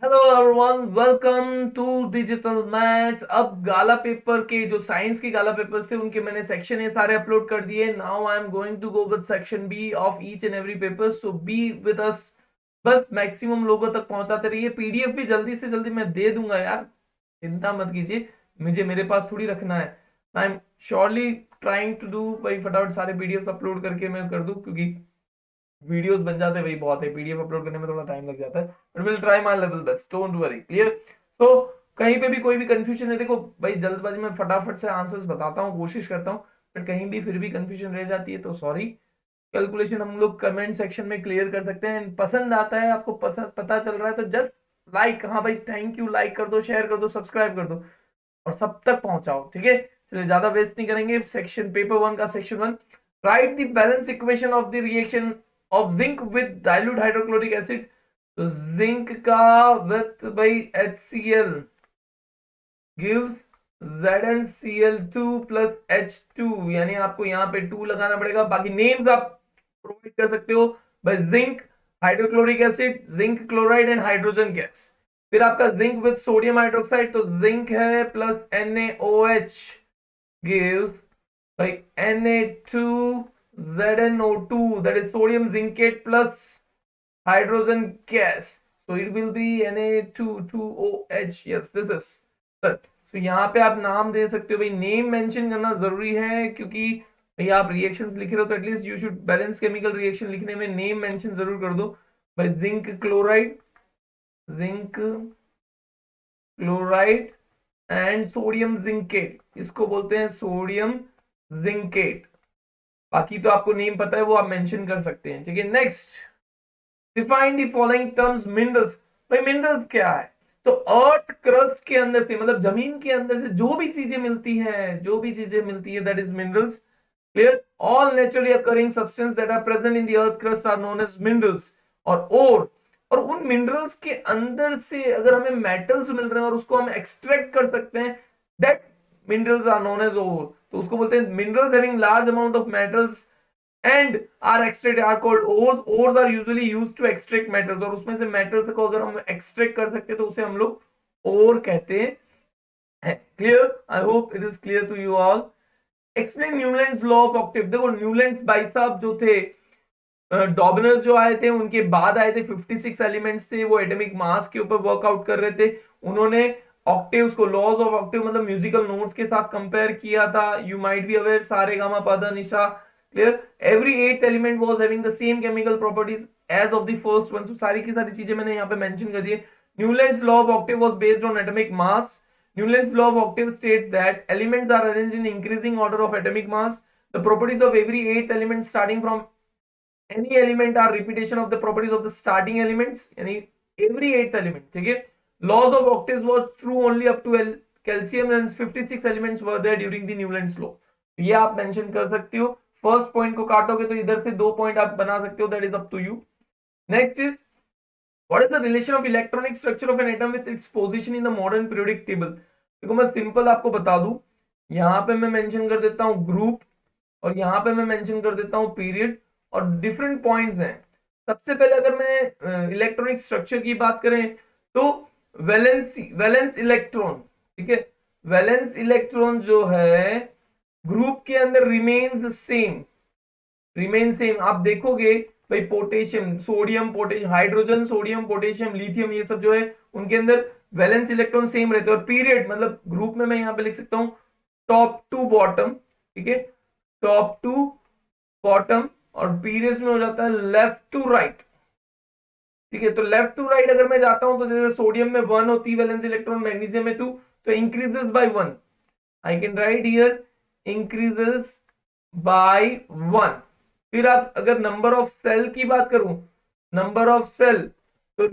Hello everyone, welcome to digital maths. अब गाला paper के जो साइंस के गाला पेपर्स थे उनके मैंने सेक्शन ए सारे अपलोड कर दिए। Now I am going to go with section B of each and every paper, so be with us. बस मैक्सिमम लोगों तक पहुंचाते रहिए। पीडीएफ भी जल्दी से जल्दी मैं दे दूंगा यार, चिंता मत कीजिए। मुझे मेरे पास थोड़ी रखना है। I am surely trying to do भाई, फटाफट सारे पीडीएफ अपलोड करके मैं कर दूं, क्योंकि वीडियोस बन जाते वही बहुत है, पीडीएफ अपलोड करने में थोड़ा टाइम लग जाता है, but will try my level best, don't worry. Clear? So कहीं पे भी कोई भी कंफ्यूजन है, देखो भाई जल्दबाजी में फटाफट से आंसर्स बताता हूँ, कोशिश करता हूँ, बट कहीं भी फिर भी कंफ्यूजन रह जाती है तो सॉरी। कैलकुलेशन हम लोग कमेंट सेक्शन में क्लियर कर सकते हैं। पसंद आता है आपको, पसंद पता चल रहा है तो जस्ट लाइक, हाँ भाई थैंक यू, लाइक कर दो, शेयर कर दो, सब्सक्राइब कर दो और सब तक पहुंचाओ। ठीक है, चलिए ज्यादा वेस्ट नहीं करेंगे। सेक्शन पेपर वन का section one, right the balance equation of the reaction of zinc with dilute hydrochloric acid. तो जिंक का विथ भाई HCl gives ZnCl2 plus H2, यानी आपको यहाँ पे 2 लगाना पड़ेगा। बाकी नेम्स आप प्रोवाइड कर सकते हो भाई, zinc, hydrochloric acid, zinc chloride and hydrogen gas. फिर आपका जिंक विद सोडियम हाइड्रोक्साइड, तो जिंक है plus NaOH gives by Na2ZnO2, that is sodium zincate plus hydrogen gas, so it will be Na2OH, yes this is correct। so यहाँ पे आप नाम दे सकते हो भाई, नेम मेंशन करना जरूरी है, क्योंकि भाई आप रिएक्शंस लिख रहे हो तो at least you should balance chemical reaction लिखने में नेम मेंशन जरूर कर दो भाई। Zinc chloride, zinc chloride and sodium zincate, इसको बोलते हैं सोडियम जिंकेट। बाकी तो आपको नेम पता है, वो आप मेंशन कर सकते हैं। ठीक है, next, define the following terms minerals. भाई मिनरल्स क्या है? तो अर्थ क्रस्ट के अंदर से, मतलब जमीन के अंदर से जो भी चीजें मिलती है, जो भी चीजें मिलती है, that is minerals. Clear? All naturally occurring substance that are present in the earth crust are known as minerals. और उन मिनरल्स के अंदर से अगर हमें मेटल्स मिल रहे हैं और उसको हम एक्सट्रैक्ट कर सकते हैं, that minerals are known as ore. तो उसको बोलते हैं minerals having large amount of metals and are extracted are called ores। ores are usually used to extract metals, और उसमें से मेटल्स को अगर हम एक्सट्रैक्ट कर सकते हैं तो उसे हम लोग ओर कहते हैं। Clear? I hope it is clear to you all. Explain Newlands law of octave. देखो न्यूलैंड्स भाई साहब जो थे, डॉबनर्स जो आए थे उनके बाद आए थे, 56 एलिमेंट्स थे, वो एटॉमिक मास के ऊपर वर्कआउट कर रहे थे। उन्होंने ऑक्टेव्स को, लॉज ऑफ ऑक्टेव मतलब म्यूजिकल नोट्स के साथ कंपेयर किया था। यू माइट बी अवेयर, सारे गामा पादा निशा। Clear? Every eight element was having the same chemical properties as of the first one. तो सारी की सारी चीजें मैंने यहाँ पे मेंशन कर दी है। Newlands law of Octave was based on atomic mass. Newland's law of octave states that elements are arranged in increasing order of atomic mass. The properties of every eighth element starting from any element are repetition of the properties of the starting elements, यानी every eighth element। ठीक है? Laws of octaves was true only up to calcium, and 56 elements were there during the Newland's law। ये आप mention कर सकते हो। First point को काटोगे तो इधर से 2 पॉइंट आप बना सकते हो, that is up to you. Next is, what is the relation of electronic structure of an atom with its position in the modern periodic table. देखो मैं सिंपल आपको बता दूं, यहां पे मैं मेंशन कर देता हूं ग्रुप, और यहां पे मैं मेंशन कर देता हूं पीरियड, और डिफरेंट पॉइंट्स हैं। सबसे पहले अगर मैं इलेक्ट्रॉनिक स्ट्रक्चर की बात करें तो वैलेंस इलेक्ट्रॉन, ठीक है, वैलेंस इलेक्ट्रॉन जो है ग्रुप के अंदर रिमेन्स सेम, आप देखोगे भाई potassium, sodium, potassium, hydrogen, sodium, potassium, lithium, ये सब जो है उनके अंदर वैलेंस इलेक्ट्रॉन सेम रहते हैं। और पीरियड मतलब ग्रुप में मैं यहां पे लिख सकता हूं टॉप टू बॉटम, ठीक है, टॉप टू बॉटम, और पीरियड्स में हो जाता है लेफ्ट टू राइट। ठीक है, तो लेफ्ट टू राइट अगर मैं जाता हूं तो जैसे सोडियम में 1 होती है वैलेंस इलेक्ट्रॉन, मैग्नीशियम में 2, तो increases by 1। I can write here increases by 1। फिर आप अगर नंबर ऑफ सेल की बात करूं, नंबर ऑफ सेल, तो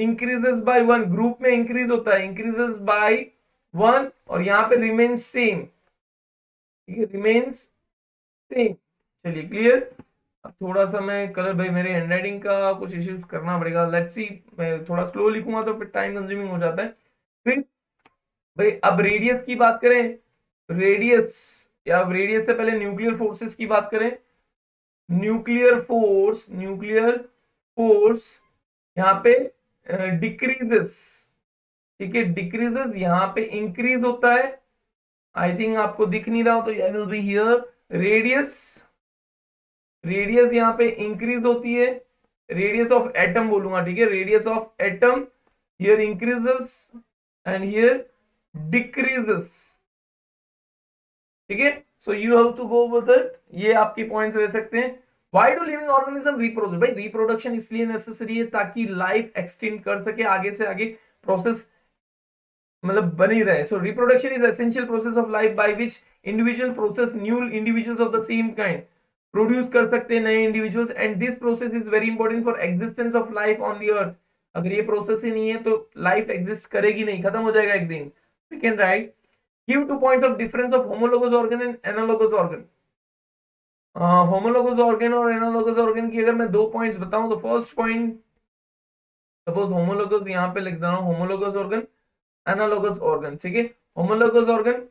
इंक्रीजेस बाय 1, ग्रुप में इंक्रीज होता है, इंक्रीजेस बाय 1, और यहां पे रिमेन्स सेम। ठीक है, रिमेन्स सेम। चलिए क्लियर? अब थोड़ा सा मैं कलर, भाई मेरे हैंडराइटिंग का कुछ इश्यूज करना पड़ेगा, लेट्स सी। मैं थोड़ा स्लो लिखूंगा तो फिर टाइम कंज्यूमिंग हो जाता है। फिर भाई अब रेडियस की बात करें, रेडियस, या रेडियस से पहले न्यूक्लियर फोर्सेस की बात करें। न्यूक्लियर फोर्स, न्यूक्लियर फोर्स यहाँ पे डिक्रीजेस, ठीक है, डिक्रीजेस, यहाँ पे इंक्रीज होता है, आई थिंक आपको दिख नहीं रहा हो तो I will be here, radius, radius यहाँ पे इंक्रीज होती है, रेडियस ऑफ एटम बोलूंगा, ठीक है, radius of atom here increases and here decreases, ठीक है। So you have to go with it, ये आपके पॉइंट्स रह सकते हैं। Why do living organism reproduce, भाई रिप्रोडक्शन इसलिए नेसेसरी है ताकि लाइफ एक्सटेंड कर सके, आगे से आगे प्रोसेस मतलब बनी रहे। सो reproduction is essential process of life by which individual process new individuals of the same kind, produce कर सकते हैं नए individuals, and this process is very important for existence of life on the earth. अगर ये process ही नहीं है तो life exist करेगी नहीं, खत्म हो जाएगा एक दिन। We can write, give 2 points of difference of homologous organ and analogous organ। Homologous organ और एनालोगस ऑर्गन की अगर मैं 2 पॉइंट्स बताऊं तो फर्स्ट पॉइंट, सपोज होमोलोगस यहां पे लिख दे रहा हूं, होमोलोगस ऑर्गन, एनालोगस ऑर्गन, ठीक है। Homologous organ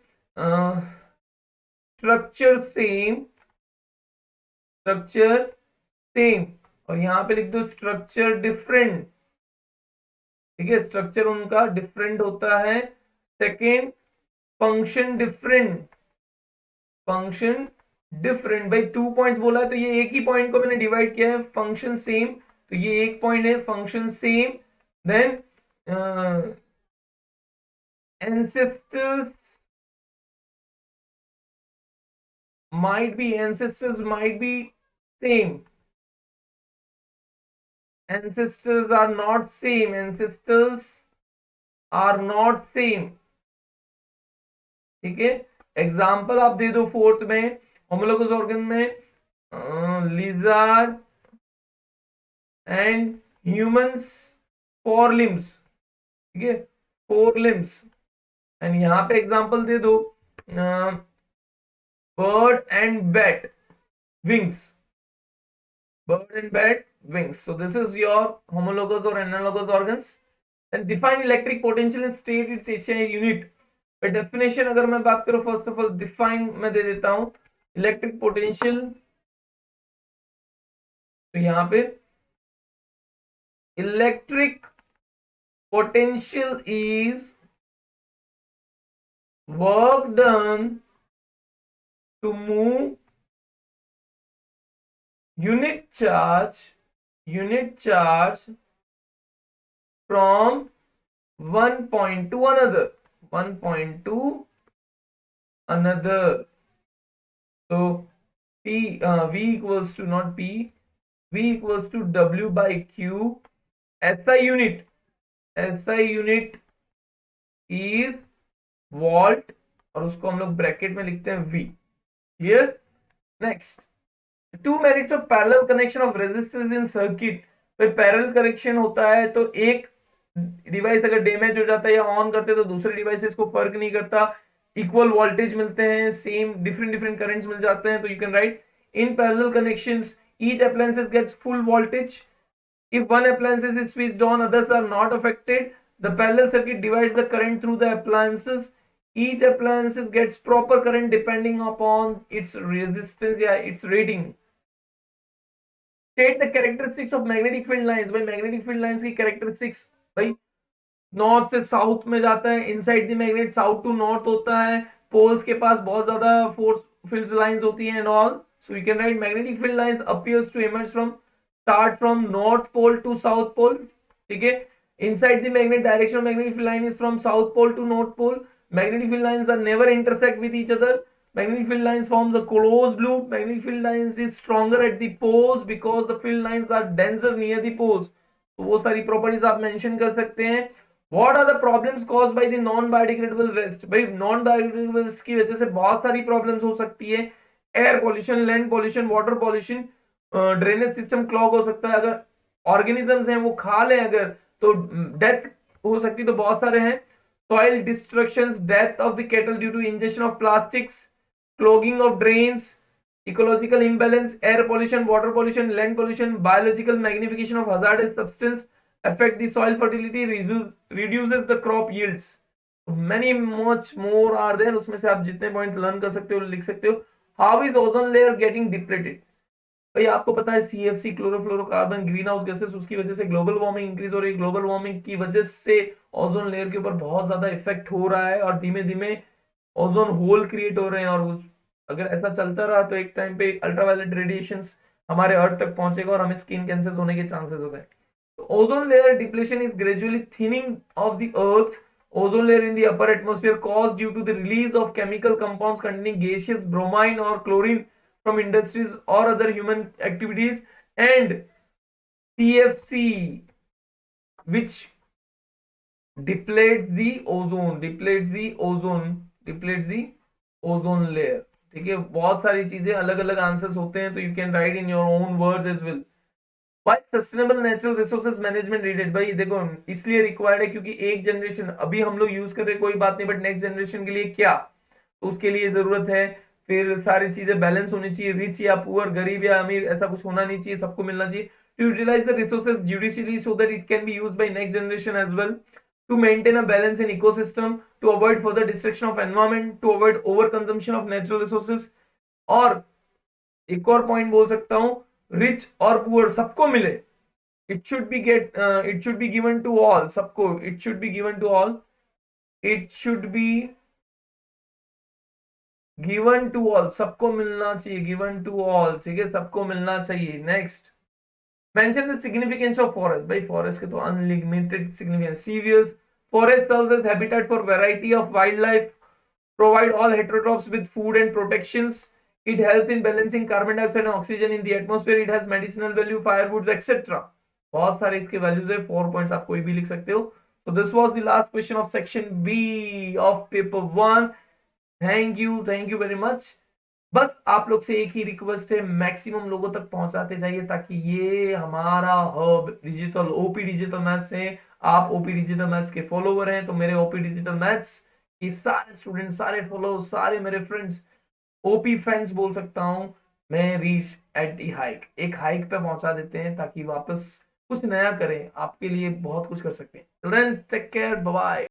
structure same, structure same, और यहां पे लिख दो स्ट्रक्चर डिफरेंट, ठीक है, स्ट्रक्चर उनका डिफरेंट होता है। Second, function different, function different, भाई 2 पॉइंट्स बोला है तो ये एक ही पॉइंट को मैंने डिवाइड किया है, फंक्शन सेम, तो ये एक पॉइंट है, function same. Then ancestors ancestors might be same, ancestors are not same, ancestors are not same, ठीक है। एग्जाम्पल आप दे दो फोर्थ में, होमोलोगस ऑर्गन में लिजार्ड एंड ह्यूमंस 4 limbs, ठीक है, 4 limbs, एंड यहां पे एग्जांपल दे दो bird and bat wings, bird and bat wings. So this is your homologous or analogous organs. And define electric potential and state its HI unit. By definition अगर मैं बात करूं, first of all define मैं दे देता हूं electric potential, तो यहां पे electric potential is work done to move unit charge from one point to another, one point to another। So P V equals to not P, V equals to W by Q। SI unit is volt, और उसको हम लोग bracket में लिखते हैं V। Clear? Next, 2 merits of parallel connection of resistors in circuit। भाई parallel connection होता है तो एक डिवाइस अगर डैमेज हो जाता है या ऑन करते हैं तो दूसरे डिवाइसेस को फर्क नहीं करता, इक्वल वोल्टेज मिलते हैं, सेम डिफरेंट करंट्स मिल जाते हैं। तो you can write in parallel connections each appliances gets full voltage, if one appliance is switched on others are not affected, the parallel circuit divides the current through the appliances, each appliance gets proper current depending upon its resistance या its rating। State the characteristics of magnetic field lines। भाई magnetic field lines की characteristics, भाई north से south में जाता है, inside the magnet south to north होता है, पोल्स के पास बहुत ज्यादा फोर्स फील्ड लाइंस होती हैं and all. So you can write magnetic field lines appears to emerge from start from north pole to south pole, ठीक है। Inside the magnet direction of magnetic field line is from south pole to north pole. Magnetic field lines are never intersect with each other. Magnetic field lines forms a closed loop. Magnetic field lines is stronger at the poles because the field lines are denser near the poles। तो वो सारी properties आप mention कर सकते हैं। What are the problems caused by the non-biodegradable waste? भाई non-biodegradable waste की वजह से बहुत सारी प्रॉब्लम्स हो सकती है, air pollution, land pollution, water pollution, drainage system clog हो सकता है, अगर ऑर्गेनिजम्स हैं वो खा लें अगर तो डेथ हो सकती है, तो बहुत सारे हैं। Soil destructions, death of the cattle due to ingestion of plastics, clogging of drains, ecological imbalance, air pollution, water pollution, land pollution, biological magnification of hazardous substance affect the soil fertility, reduces the crop yields। Many much more are there। उसमें से आप जितने points learn कर सकते हो लिख सकते हो। How is ozone layer getting depleted? भाई आपको पता है CFC chlorofluorocarbon green house gases, उसकी वजह से ग्लोबल वार्मिंग इंक्रीज हो रही है। ग्लोबल वार्मिंग की वजह से ओजोन लेयर के ऊपर बहुत ज्यादा इफेक्ट हो रहा है और धीमे धीमे ओजोन होल क्रिएट हो रहे हैं। और अगर ऐसा चलता रहा तो एक टाइम पे अल्ट्रावायलेट रेडिएशंस हमारे अर्थ तक पहुंचेगा और हमें स्किन कैंसर होने के चांसेस होते हैं। Ozone layer depletion is gradually thinning of the Earth's ozone layer in the upper atmosphere caused due to the release of chemical compounds containing gaseous bromine or chlorine from industries or other human activities, and CFC, which depletes the ozone layer. ठीक है, बहुत सारी चीजें अलग अलग answers होते हैं, तो you can write in your own words as well. Why sustainable natural resources management needed? भाई देखो इसलिए रिक्वायर्ड है क्योंकि एक जनरेशन अभी हम लोग यूज कर रहे कोई बात नहीं, बट नेक्स्ट जनरेशन के लिए क्या, तो उसके लिए जरूरत है। फिर सारी चीजें बैलेंस होनी चाहिए, रिच या पुअर, गरीब या अमीर, ऐसा कुछ होना नहीं चाहिए, सबको मिलना चाहिए। To utilise the resources judiciously so that it can be used by next generation as well, to maintain a balance in ecosystem, to avoid further destruction of environment, to avoid over consumption of natural resources. और एक और point बोल सकता हूं, rich और poor सबको मिले, it should be given to all, सबको, it should be given to all, it should be given to all, सबको मिलना चाहिए, given to all, ठीक है, सबको मिलना चाहिए। Next, mention the significance of forest। भाई फॉरेस्ट के तो अनलिमिटेड सिग्निफिकेंस। सीवियर्स forest serves as habitat for variety of wildlife, provide all heterotrophs with food and protections, it helps in balancing carbon dioxide and oxygen in the atmosphere, it has medicinal value, firewoods etc। बहुत सारे इसके values है, 4 points आप कोई भी लिख सकते हो। So this was the last question of section B of paper 1। Thank you very much. बस आप लोग से एक ही रिक्वेस्ट है, मैक्सिमम लोगों तक पहुंचाते जाइए ताकि ये हमारा hub digital OP digital maths है। आप ओपी डिजिटल मैथ्स के फॉलोवर हैं, तो मेरे ओपी डिजिटल मैथ्स ये सारे स्टूडेंट, सारे फॉलो, सारे मेरे फ्रेंड्स ओपी फैंस बोल सकता हूं मैं, रीच एट दी हाइक, एक हाइक पे पहुंचा देते हैं ताकि वापस कुछ नया करें, आपके लिए बहुत कुछ कर सकते हैं। Take care, bye.